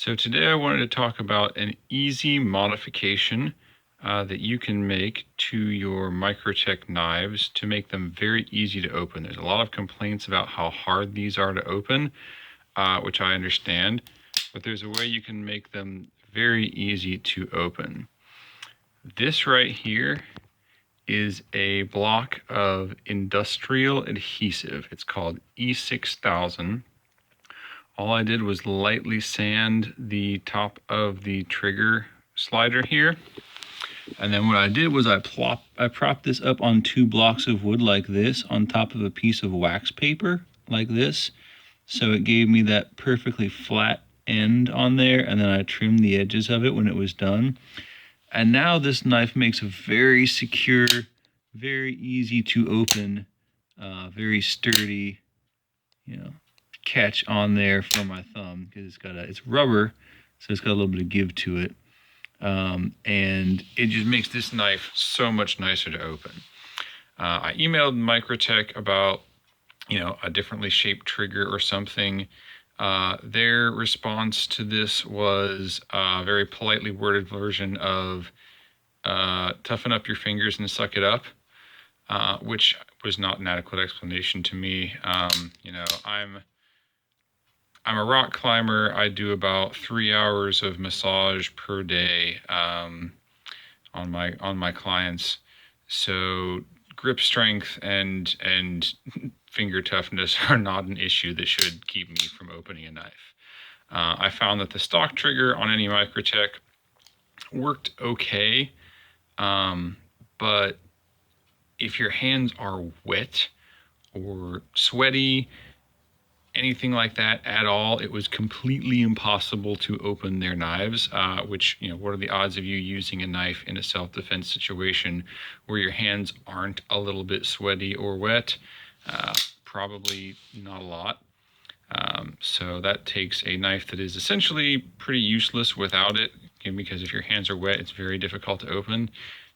So today I wanted to talk about an easy modification that you can make to your Microtech knives to make them very easy to open. There's a lot of complaints about how hard these are to open, which I understand, but there's a way you can make them very easy to open. This right here is a block of industrial adhesive. It's called E6000. All I did was lightly sand the top of the trigger slider here. And then what I did was I propped this up on 2 blocks of wood like this on top of a piece of wax paper like this. So it gave me that perfectly flat end on there, and then I trimmed the edges of it when it was done. And now this knife makes a very secure, very easy to open, very sturdy, catch on there for my thumb, because it's rubber, so it's got a little bit of give to it, and it just makes this knife so much nicer to open. I emailed Microtech about a differently shaped trigger or something. Their response to this was a very politely worded version of toughen up your fingers and suck it up, which was not an adequate explanation to me. I'm a rock climber. I do about 3 hours of massage per day on my clients. So grip strength and finger toughness are not an issue that should keep me from opening a knife. I found that the stock trigger on any Microtech worked okay, but if your hands are wet or sweaty, anything like that at all, it was completely impossible to open their knives, which, what are the odds of you using a knife in a self-defense situation where your hands aren't a little bit sweaty or wet? Probably not a lot. So that takes a knife that is essentially pretty useless without it, because if your hands are wet, it's very difficult to open,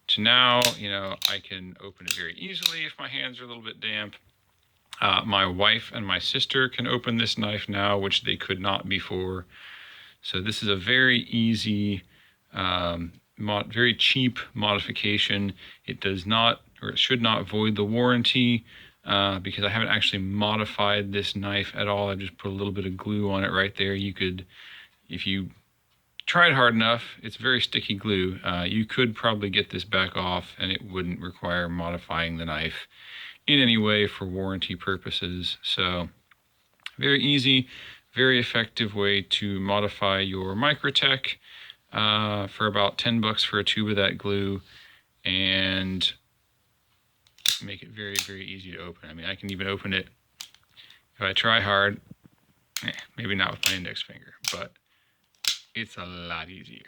to now, I can open it very easily if my hands are a little bit damp. My wife and my sister can open this knife now, which they could not before. So this is a very easy, very cheap modification. It does not, or it should not, void the warranty, because I haven't actually modified this knife at all. I just put a little bit of glue on it right there. You could, if you tried hard enough, it's very sticky glue. You could probably get this back off and it wouldn't require modifying the knife in any way for warranty purposes. So very easy, very effective way to modify your Microtech for about $10 for a tube of that glue, and make it very, very easy to open. I mean, I can even open it if I try hard, maybe not with my index finger, but it's a lot easier.